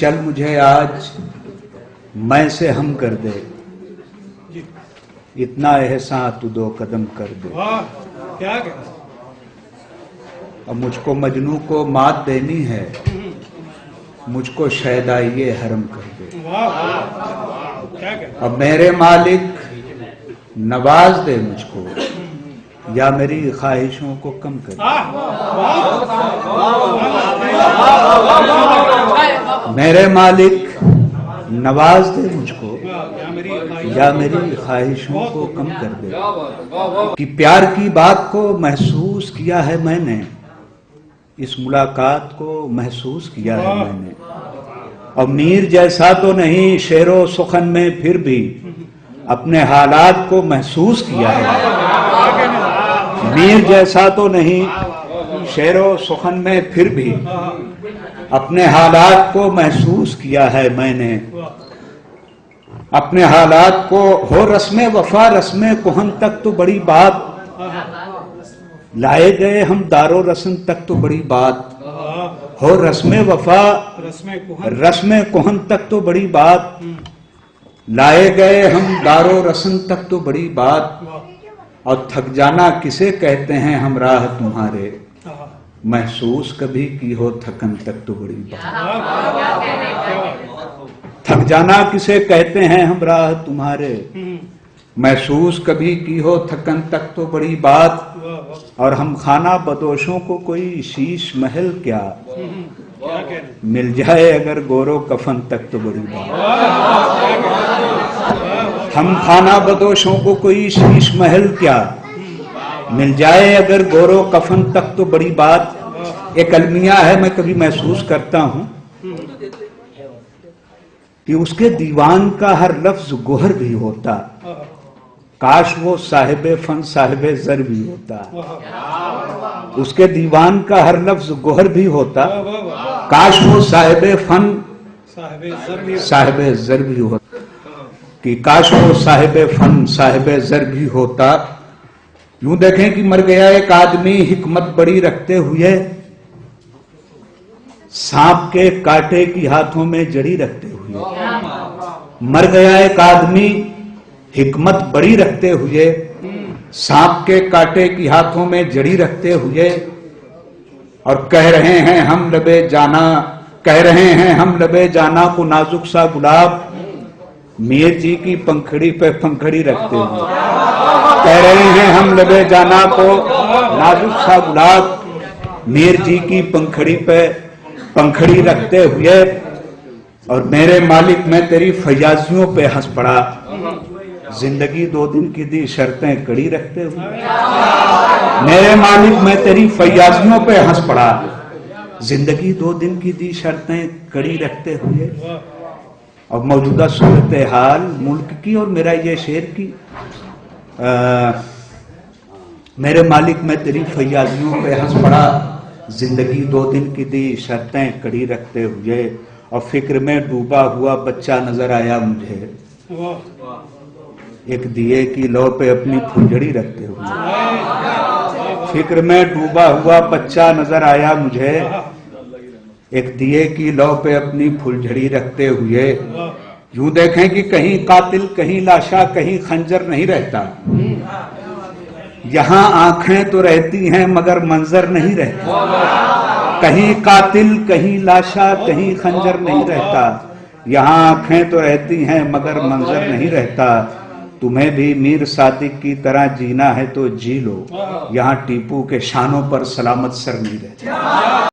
चल मुझे आज मैं से हम कर दे, इतना एहसान तू दो कदम कर दे। क्या अब मुझको मजनू को मात देनी है, मुझको शैदाइये हरम कर दे। अब मेरे मालिक नवाज दे मुझको, या मेरी ख्वाहिशों को कम कर दे। मेरे मालिक नवाज दे मुझको, या मेरी ख्वाहिशों को कम कर दे। कि प्यार की बात को महसूस किया है मैंने, इस मुलाकात को महसूस किया है मैंने। और मीर जैसा तो नहीं शेरो सुखन में, फिर भी अपने हालात को महसूस किया है। मीर जैसा तो नहीं शेरो सुखन में, फिर भी अपने हालात को महसूस किया है मैंने। अपने हालात को हो रस्मे वफा रस्मे कोहन तक तो बड़ी बात, लाए गए हम दारो रस्म तक तो बड़ी बात। हो रस्मे वफा रस्मे कोहन तक तो बड़ी बात, लाए गए हम दारो रस्म तक तो बड़ी बात। और थक जाना किसे कहते हैं हम राह तुम्हारे, महसूस कभी की हो थकन तक तो बड़ी बात। थक जाना किसे कहते हैं हम राह तुम्हारे, महसूस कभी की हो थकन तक तो बड़ी बात। और हम खाना बदोशों को कोई शीश महल क्या, मिल जाए अगर गोरो कफन तक तो बड़ी बात। हम खाना बदोशों को कोई शीश महल क्या, मिल जाए अगर गोरो कफन तक तो बड़ी बात। एक अलमिया है, मैं कभी महसूस करता हूं कि उसके दीवान का हर लफ्ज गोहर भी होता, काश वो साहिबे फन साहिबे जर भी होता। उसके दीवान का हर लफ्ज गोहर भी होता, काश वो साहिबे फन साहिबे जर भी होता। कि काश वो साहिबे फन साहिबे जर भी होता। यूं देखें कि मर गया एक आदमी हिकमत बड़ी रखते हुए, सांप के कांटे की हाथों में जड़ी रखते हुए। मर गया एक आदमी हिकमत बड़ी रखते हुए, सांप के कांटे की हाथों में जड़ी रखते हुए। और कह रहे हैं हम लबे जाना, कह रहे हैं हम लबे जाना को नाजुक सा गुलाब, मीर जी की पंखड़ी पे पंखड़ी रखते हुए। कह रहे हैं हम लबे जाना को नाजुक सा गुलाब, मीर जी की पंखड़ी पे पंखड़ी रखते हुए। और मेरे मालिक मैं तेरी फयाजियों पे हंस पड़ा, जिंदगी 2 दिन की दी शर्तें कड़ी रखते हुए। मेरे मालिक मैं तेरी फयाजियों पे हंस पड़ा, जिंदगी 2 दिन की दी शर्तें कड़ी रखते हुए। और मौजूदा सूरत हाल मुल्क की और मेरा ये शेर की, मेरे मालिक मैं तेरी फयाजियों पे हंस पड़ा, जिंदगी 2 दिन की दी शर्तें कड़ी रखते हुए। और फिक्र में डूबा हुआ बच्चा नजर आया मुझे, एक दिए की लौ पे अपनी फुलझड़ी रखते हुए। फिक्र में डूबा हुआ बच्चा नजर आया मुझे, एक दिए की लौ पे अपनी फुलझड़ी रखते हुए। यूं देखें कि कहीं कातिल कहीं लाशा कहीं खंजर नहीं रहता, यहां आंखें तो रहती हैं मगर मंजर नहीं रहता। कहीं कातिल कहीं लाशा कहीं खंजर नहीं रहता, यहां आंखें तो रहती हैं मगर मंजर नहीं रहता। तुम्हें भी मीर सादिक की तरह जीना है तो जी लो, यहां टीपू के शानों पर सलामत सर नहीं रहता।